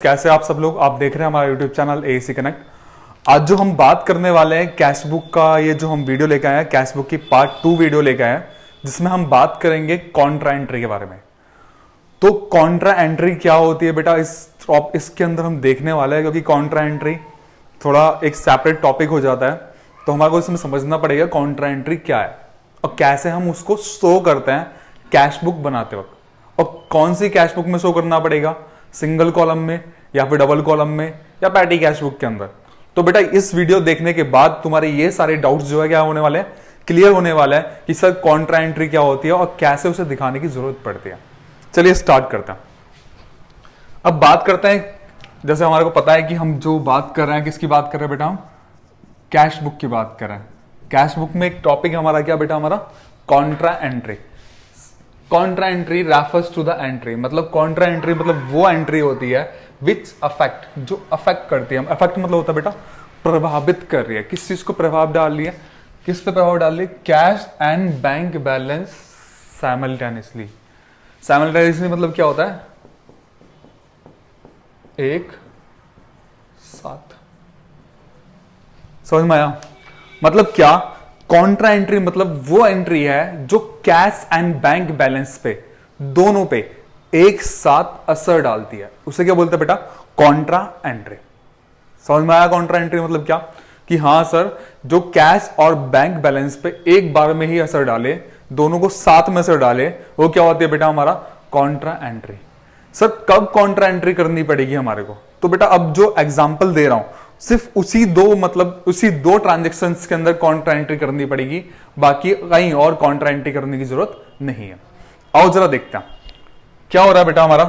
कैसे आप सब लोग, आप देख रहे हैं हमारा यूट्यूब चैनल एएसी कनेक्ट। आज जो हम बात करने वाले हैं कैश बुक का, ये जो हम वीडियो लेके आए हैं कैश बुक की पार्ट 2 वीडियो लेके आए हैं, जिसमें हम बात करेंगे कॉन्ट्रा एंट्री के बारे में। तो कॉन्ट्रा एंट्री क्या होती है बेटा, इसके अंदर हम देखने वाले हैं, क्योंकि कॉन्ट्रा एंट्री थोड़ा एक सेपरेट टॉपिक हो जाता है, तो हमारे को इसमें समझना पड़ेगा कॉन्ट्रा एंट्री क्या है और कैसे हम उसको शो करते हैं कैश बुक बनाते वक्त, और कौन सी कैश बुक में शो करना पड़ेगा, सिंगल कॉलम में या फिर डबल कॉलम में या पैटी कैश बुक के अंदर। तो बेटा इस वीडियो देखने के बाद तुम्हारे ये सारे डाउट्स जो है क्या होने वाले हैं, क्लियर होने वाला है कि सर कॉन्ट्रा एंट्री क्या होती है और कैसे उसे दिखाने की जरूरत पड़ती है। चलिए स्टार्ट करते हैं। अब बात करते हैं, जैसे हमारे को पता है कि हम जो बात कर रहे हैं किसकी बात कर रहे हैं बेटा, हम कैश बुक की बात कर रहे हैं। कैश बुक में एक टॉपिक हमारा क्या बेटा, हमारा contra entry. Contra entry refers to the entry, मतलब कॉन्ट्रा एंट्री मतलब वो एंट्री होती है विच अफेक्ट, जो अफेक्ट करती है। अफेक्ट मतलब होता है बेटा प्रभावित कर रही है, किस चीज को प्रभाव डाल रही है, किस पे प्रभाव डाल रही है, cash and bank balance simultaneously. Simultaneously मतलब क्या होता है, एक साथ। समझ में आया? मतलब क्या, कॉन्ट्रा एंट्री मतलब वो एंट्री है जो कैश एंड बैंक बैलेंस पे, दोनों पे एक साथ असर डालती है, उसे क्या बोलते हैं बेटा, कॉन्ट्रा एंट्री। समझ में आया? कॉन्ट्रा एंट्री मतलब क्या, कि हाँ सर जो कैश और बैंक बैलेंस पे एक बार में ही असर डाले, दोनों को साथ में असर डाले, वो क्या होती है बेटा, हमारा कॉन्ट्रा एंट्री। सर कब कॉन्ट्रा एंट्री करनी पड़ेगी हमारे को, तो बेटा अब जो एग्जाम्पल दे रहा हूं सिर्फ उसी दो ट्रांजेक्शन्स के अंदर कॉन्ट्रा एंट्री करनी पड़ेगी, बाकी कहीं और कॉन्ट्रा एंट्री करने की जरूरत नहीं है। आओ जरा देखते हैं क्या हो रहा है बेटा हमारा।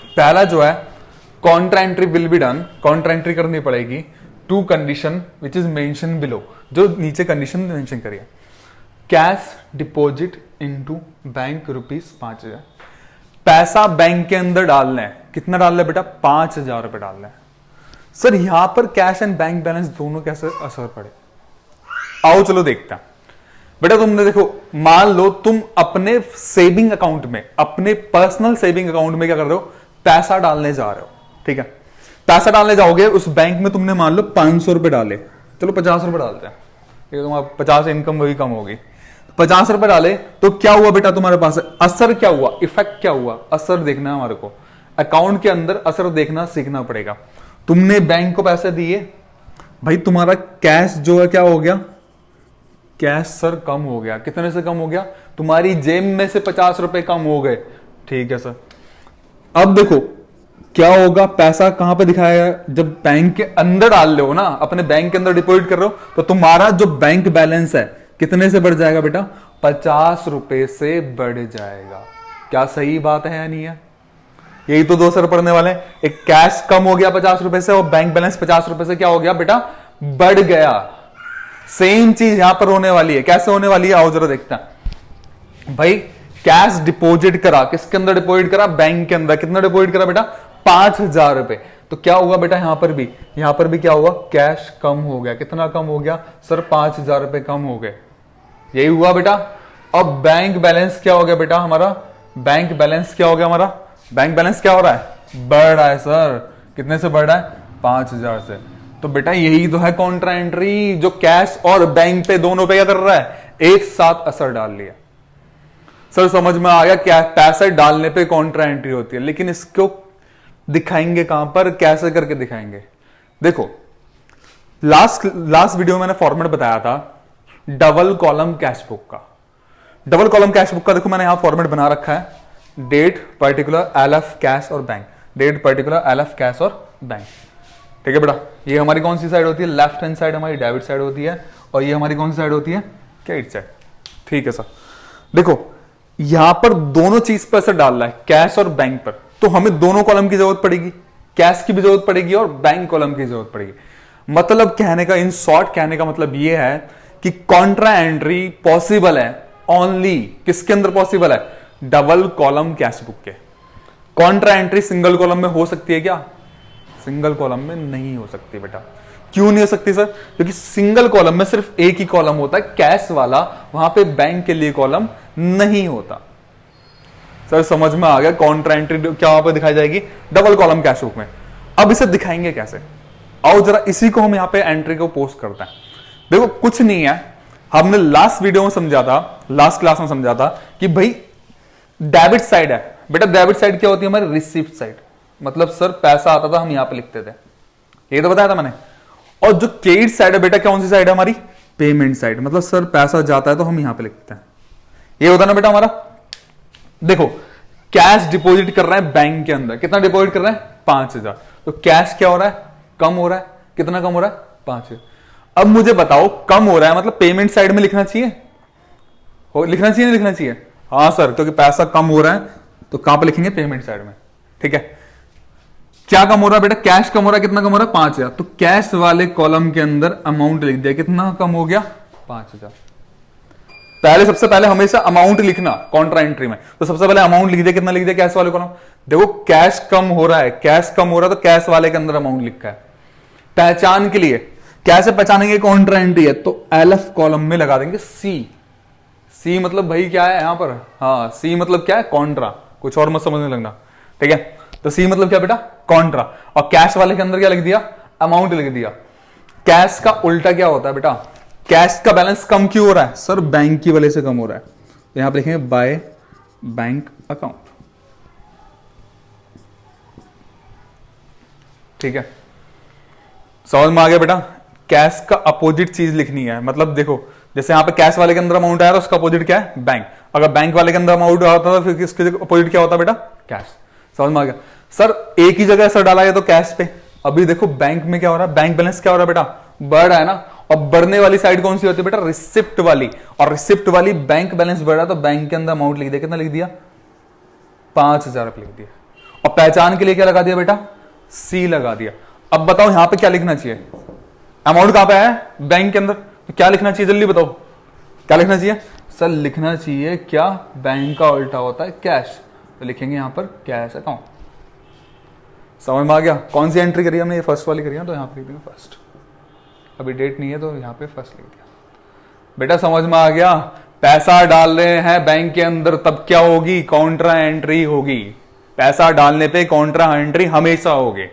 पहला जो है, contra entry will be done, contra entry करनी पड़ेगी two condition which is mention below, जो नीचे कंडीशन मेंशन करिए। कैश डिपॉजिट इनटू बैंक ₹5,000, पैसा बैंक के अंदर डालना है। कितना डालना है बेटा, 5,000 रुपए डालना है। सर यहां पर कैश एंड बैंक बैलेंस दोनों कैसे असर पड़े, आओ चलो देखते हैं। बेटा तुमने देखो, मान लो तुम अपने सेविंग अकाउंट में, अपने पर्सनल सेविंग अकाउंट में क्या कर रहे हो, पैसा डालने जा रहे हो, ठीक है। पैसा डालने जाओगे, उस बैंक में तुमने मान लो 500 रुपए डाले, चलो 50 रुपए डालते हैं, ठीक है, तुम्हारा 50 इनकम वही कम होगी, 50 रुपए डाले तो क्या हुआ बेटा तुम्हारे पास, असर क्या हुआ, इफेक्ट क्या हुआ, असर देखना है हमारे को, अकाउंट के अंदर असर देखना सीखना पड़ेगा। तुमने बैंक को पैसे दिए, भाई तुम्हारा कैश जो है क्या हो गया, कैश सर कम हो गया। कितने से कम हो गया, तुम्हारी जेब में से 50 रुपए कम हो गए, ठीक है सर। अब देखो क्या होगा, पैसा कहां पे दिखाया, जब बैंक के अंदर डाल रहे हो ना, अपने बैंक के अंदर डिपॉजिट कर रहे हो, तो तुम्हारा जो बैंक बैलेंस है कितने से बढ़ जाएगा बेटा, 50 रुपए से बढ़ जाएगा। क्या सही बात है या नहीं है? यही तो दो असर पड़ने वाले हैं, एक कैश कम हो गया 50 रुपए से, और बैंक बैलेंस 50 रुपए से क्या हो गया बेटा, बढ़ गया। सेम चीज यहां पर होने वाली है। कैसे होने वाली है, आओ जरा देखते हैं। भाई कैश डिपॉजिट करा, किसके अंदर डिपॉजिट करा, बैंक के अंदर। कितना डिपॉजिट करा बेटा, 5,000 रुपए। तो क्या हुआ बेटा, यहां पर भी क्या हुआ, कैश कम हो गया। कितना कम हो गया सर, 5,000 रुपए कम हो गए, यही हुआ बेटा। अब बैंक बैलेंस क्या हो गया बेटा हमारा, बैंक बैलेंस क्या हो गया हमारा, बैंक बैलेंस क्या हो रहा है, बढ़ रहा है सर। कितने से बढ़ रहा है, 5,000 से। तो बेटा यही तो है कॉन्ट्रा एंट्री, जो कैश और बैंक पे दोनों पे क्या कर रहा है, एक साथ असर डाल लिया। सर समझ में आ गया, क्या पैसे डालने पे कॉन्ट्रा एंट्री होती है, लेकिन इसको दिखाएंगे कहां पर, कैसे करके दिखाएंगे। देखो लास्ट वीडियो में मैंने फॉर्मेट बताया था डबल कॉलम कैश बुक का। डबल कॉलम कैश बुक का देखो मैंने यहां फॉर्मेट बना रखा है, डेट पर्टिकुलर एलएफ कैश और bank, date particular LF cash और बैंक, ठीक है बेटा। ये हमारी कौन सी साइड होती है, लेफ्ट हैंड साइड हमारी डेबिट साइड होती है, और ये हमारी कौन सी साइड होती है, क्रेडिट साइड, ठीक है सर। देखो यहां पर दोनों चीज पर असर डाल रहा है, कैश और बैंक पर, तो हमें दोनों कॉलम की जरूरत पड़ेगी, कैश की भी जरूरत पड़ेगी और बैंक कॉलम की जरूरत पड़ेगी। मतलब कहने का, इन शॉर्ट कहने का मतलब यह है कि कॉन्ट्रा एंट्री पॉसिबल है ओनली किसके अंदर पॉसिबल है, डबल कॉलम कैश बुक के। कॉन्ट्रा एंट्री सिंगल कॉलम में हो सकती है क्या, सिंगल कॉलम में नहीं हो सकती बेटा। क्यों नहीं हो सकती सर, क्योंकि सिंगल कॉलम में सिर्फ एक ही कॉलम होता है कैश वाला, वहां पे बैंक के लिए कॉलम नहीं होता। सर समझ में आ गया, कॉन्ट्रा एंट्री क्या वहां पर दिखाई जाएगी, डबल कॉलम कैश बुक में। अब इसे दिखाएंगे कैसे, आओ जरा इसी को हम यहाँ पे एंट्री को पोस्ट करते हैं। देखो कुछ नहीं है, हमने लास्ट वीडियो में समझा था, लास्ट क्लास में समझा था कि भाई डेबिट साइड है बेटा, डेबिट साइड क्या होती है हमारी, रिसिप्ट साइड। मतलब सर पैसा आता था हम यहां पे लिखते थे, ये तो बताया था मैंने। और जो क्रेडिट साइड है बेटा, कौन सी साइड है हमारी, पेमेंट साइड। मतलब सर पैसा जाता है तो हम यहां पे लिखते हैं, ये होता है ना बेटा हमारा। देखो कैश डिपॉजिट कर रहे हैं बैंक के अंदर, कितना डिपॉजिट कर रहे हैं 5000, तो कैश क्या हो रहा है, कम हो रहा है। कितना कम हो रहा है, 5000। अब मुझे बताओ कम हो रहा है मतलब पेमेंट साइड में लिखना चाहिए, लिखना चाहिए नहीं लिखना चाहिए, हाँ सर, क्योंकि पैसा कम हो रहा है तो कहां पर लिखेंगे, पेमेंट साइड में। ठीक है, क्या कम हो रहा है बेटा, कैश कम हो रहा है, कितना कम हो रहा है 5000, तो कैश वाले कॉलम के अंदर अमाउंट लिख दिया, कितना कम हो गया 5000। पहले सबसे पहले हमेशा अमाउंट लिखना कॉन्ट्रा एंट्री में, तो सबसे पहले अमाउंट लिख दिया, कितना लिख दिया कैश वाले कॉलम। देखो कैश कम हो रहा है, कैश कम हो रहा है तो कैश वाले के अंदर अमाउंट लिखा है। पहचान के लिए कैसे पहचानेंगे कॉन्ट्रा एंट्री है, तो एलएफ कॉलम में लगा देंगे सी। सी मतलब भाई क्या है यहां पर, हाँ सी मतलब क्या है, कॉन्ट्रा, कुछ और मत समझने लगना। ठीक है, तो सी मतलब क्या बेटा, कॉन्ट्रा। और कैश वाले के अंदर क्या लिख दिया, अमाउंट लिख दिया। कैश का उल्टा क्या होता है बेटा, कैश का बैलेंस कम क्यों हो रहा है, सर बैंक की वजह से कम हो रहा है, तो यहां पर लिखेंगे बाय बैंक अकाउंट। ठीक है, समझ में आ गया बेटा। कैश का अपोजिट चीज लिखनी है, मतलब देखो जैसे यहां पे कैश वाले के अंदर अमाउंट आया तो उसका अपोजिट क्या है, बैंक। अगर बैंक वाले के अंदर अमाउंट आता तो फिर इसके अपोजिट क्या होता बेटा, कैश। समझ में आ गया। सर एक ही जगह सर डाला है तो कैश पे, अभी देखो बैंक में क्या हो रहा है, बैंक बैलेंस क्या हो रहा है बेटा, बढ़ रहा है ना। और बढ़ने वाली साइड कौन सी होती है बेटा, रिसिप्ट वाली, और रिसिप्ट वाली बैंक बैलेंस बढ़ रहा है तो बैंक के अंदर अमाउंट लिख दिया, कितना लिख दिया 5000 लिख दिया। और पहचान के लिए क्या लगा दिया बेटा, सी लगा दिया। अब बताओ यहां पे क्या लिखना चाहिए, अमाउंट कहां पे है, बैंक के अंदर, तो क्या लिखना चाहिए जल्दी बताओ, क्या लिखना चाहिए सर, लिखना चाहिए क्या, बैंक का उल्टा होता है कैश, तो लिखेंगे यहां पर कैश अकाउंट। समझ में आ गया। कौन सी एंट्री करी हमने, ये फर्स्ट वाली करी है, तो यहां पे लिख देंगे फर्स्ट। अभी डेट नहीं है तो यहां पे फर्स्ट लिख दिया बेटा। समझ में आ गया। पैसा डाल रहे हैं बैंक के अंदर तब क्या होगी, कॉन्ट्रा एंट्री होगी। पैसा डालने पे कॉन्ट्रा एंट्री हमेशा होगी।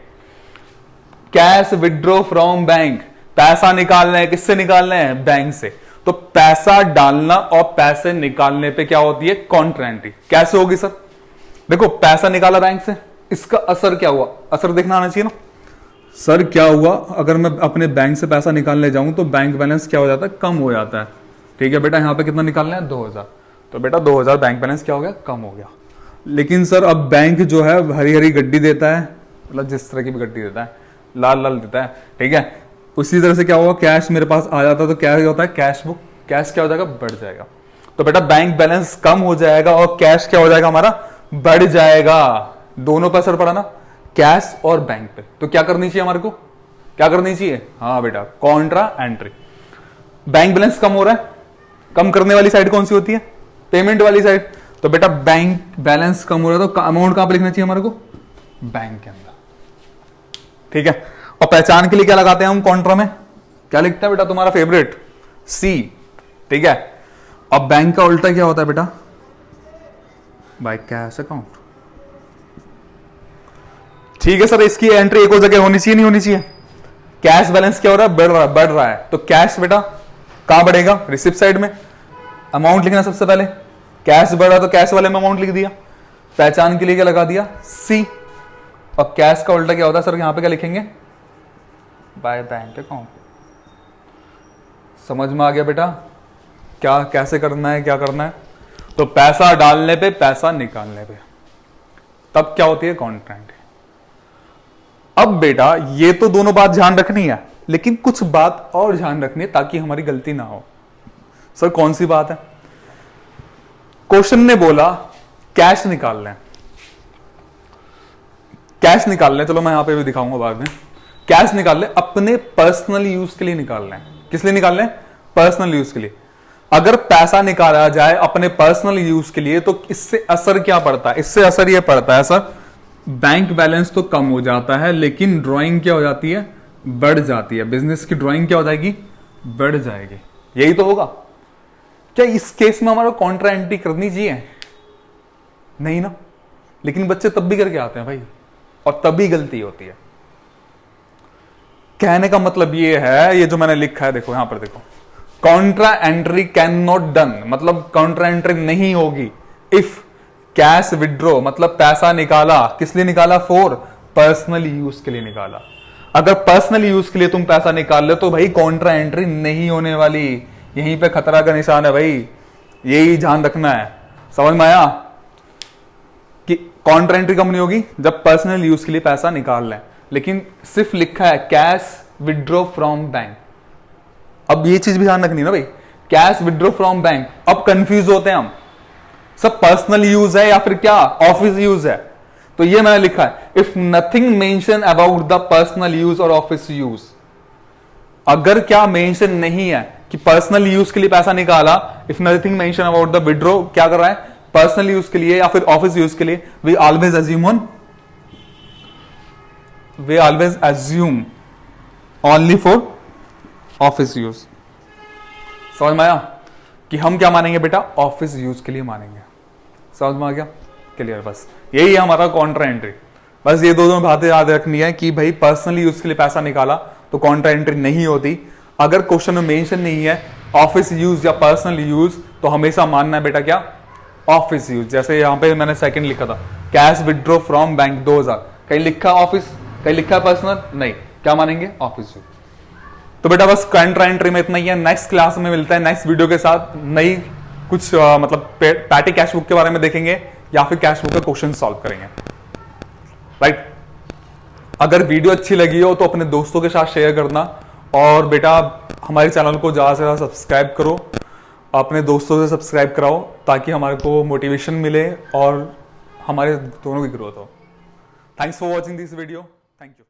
कैश विड्रॉ फ्रॉम बैंक, पैसा निकालना है, किससे निकालना है, बैंक से। तो पैसा डालना और पैसे निकालने पे क्या होती है, कॉन्ट्रा एंट्री। कैसे होगी सर, देखो पैसा निकाला बैंक से, इसका असर क्या हुआ, असर देखना आना चाहिए ना। सर क्या हुआ, अगर मैं अपने बैंक से पैसा निकालने जाऊं तो बैंक बैलेंस क्या हो जाता है, कम हो जाता है। ठीक है बेटा, यहां पे कितना निकालना है 2000, तो बेटा 2000 बैंक बैलेंस क्या हो गया, कम हो गया। लेकिन सर अब बैंक जो है हरी हरी गड्डी देता है, मतलब जिस तरह की भी गड्डी देता है, लाल लाल देता है। ठीक है, उसी तरह से क्या होगा, कैश मेरे पास आ जाता है तो क्या होता है, कैश बुक, कैश क्या हो जाएगा, बढ़ जाएगा। तो बेटा बैंक बैलेंस कम हो जाएगा और कैश क्या हो जाएगा हमारा, बढ़ जाएगा। दोनों पर असर पड़ा ना, कैश और बैंक पे। तो क्या करनी चाहिए हमारे को, क्या करनी चाहिए, हाँ बेटा कॉन्ट्रा एंट्री। बैंक बैलेंस कम हो रहा है, कम करने वाली साइड कौन सी होती है, पेमेंट वाली साइड। तो बेटा बैंक बैलेंस कम हो रहा है तो अमाउंट कहां पे लिखना चाहिए हमारे को, बैंक के अंदर। ठीक है, और पहचान के लिए क्या लगाते हैं हम कॉन्ट्रा में, क्या लिखते हैं बेटा तुम्हारा फेवरेट, सी। ठीक है, अब बैंक का उल्टा क्या होता है बेटा, बाय कैश अकाउंट। ठीक है सर, इसकी एंट्री एक और जगह होनी चाहिए, नहीं होनी चाहिए। कैश बैलेंस क्या हो रहा है, बढ़ रहा है, तो कैश बेटा कहां बढ़ेगा, रिसिप्ट साइड में। अमाउंट लिखना सबसे पहले, कैश बढ़ रहा तो कैश वाले में अमाउंट लिख दिया। पहचान के लिए क्या लगा दिया, सी। और कैश का उल्टा क्या होता है सर, यहां पे क्या लिखेंगे, बाय बैंक अकाउंट। समझ में आ गया बेटा, क्या कैसे करना है, क्या करना है। तो पैसा डालने पे, पैसा निकालने पे, तब क्या होती है, कॉन्ट्रा एंट्री। अब बेटा ये तो दोनों बात ध्यान रखनी है, लेकिन कुछ बात और ध्यान रखनी है ताकि हमारी गलती ना हो। सर कौन सी बात है, क्वेश्चन ने बोला कैश निकाल लें, कैश निकाल लें, चलो मैं यहां पे भी दिखाऊंगा बाद में। कैश निकाल लें, अपने पर्सनल यूज के लिए निकाल लें। किस लिए निकाल लें, पर्सनल यूज के लिए। अगर पैसा निकाला जाए अपने पर्सनल यूज के लिए तो इससे असर क्या पड़ता है, इससे असर यह पड़ता है सर, बैंक बैलेंस तो कम हो जाता है लेकिन ड्राइंग क्या हो जाती है, बढ़ जाती है। बिजनेस की ड्राइंग क्या हो जाएगी, बढ़ जाएगी। यही तो होगा। क्या इस केस में हमारा कॉन्ट्रा एंट्री करनी चाहिए, नहीं ना, लेकिन बच्चे तब भी करके आते हैं भाई, और तभी गलती होती है। कहने का मतलब ये है, ये जो मैंने लिखा है देखो यहां पर देखो, Contra entry can not done, मतलब कॉन्ट्रा एंट्री नहीं होगी इफ कैश विड्रॉ, मतलब पैसा निकाला, किस लिए निकाला, फॉर पर्सनल यूज के लिए निकाला। अगर पर्सनल यूज के लिए तुम पैसा निकाल लो तो भाई कॉन्ट्रा एंट्री नहीं होने वाली, यहीं पे खतरा का निशान है भाई, यही ध्यान रखना है। समझ में आया कि कॉन्ट्रा एंट्री कब नहीं होगी, जब पर्सनल यूज के लिए पैसा निकाल लें, लेकिन सिर्फ लिखा है कैश विड्रॉ फ्रॉम बैंक। अब ये चीज भी ध्यान रखनी ना भाई, कैश विड्रॉ फ्रॉम बैंक, अब कंफ्यूज होते हैं हम, सब पर्सनल यूज है या फिर क्या ऑफिस यूज है। तो ये मैंने लिखा है if nothing mention about the personal use और ऑफिस यूज, अगर क्या मेंशन नहीं है कि पर्सनल यूज के लिए पैसा निकाला, if nothing mention about the withdraw, क्या कर रहा है, पर्सनल यूज के लिए या फिर ऑफिस यूज के लिए, we always assume only for office use. समझ में आया कि हम क्या मानेंगे बेटा, ऑफिस यूज के लिए मानेंगे। समझ में आ गया, क्लियर, बस यही है हमारा कॉन्ट्रा एंट्री। बस ये दो बातें याद रखनी है कि भाई पर्सनल यूज के लिए पैसा निकाला तो कॉन्ट्रा एंट्री नहीं होती, अगर क्वेश्चन में मेंशन नहीं है ऑफिस यूज या पर्सनल यूज तो हमेशा मानना है बेटा क्या, ऑफिस यूज। जैसे यहां पे मैंने सेकंड लिखा था कैश विड्रॉ फ्रॉम बैंक 2000, कहीं लिखा ऑफिस, कहीं लिखा पर्सनल, नहीं, क्या मानेंगे, ऑफिस यूज। तो बेटा बस कॉन्ट्रा एंट्री में इतना ही है, नेक्स्ट क्लास में मिलता है नेक्स्ट वीडियो के साथ, नई कुछ मतलब पैटी कैश बुक के बारे में देखेंगे या फिर कैश बुक का क्वेश्चन सॉल्व करेंगे, राइट। अगर वीडियो अच्छी लगी हो तो अपने दोस्तों के साथ शेयर करना, और बेटा हमारे चैनल को ज्यादा से ज्यादा सब्सक्राइब करो, अपने दोस्तों से सब्सक्राइब कराओ ताकि हमारे को मोटिवेशन मिले और हमारे दोनों की ग्रोथ हो। Thanks for watching this video, thank you.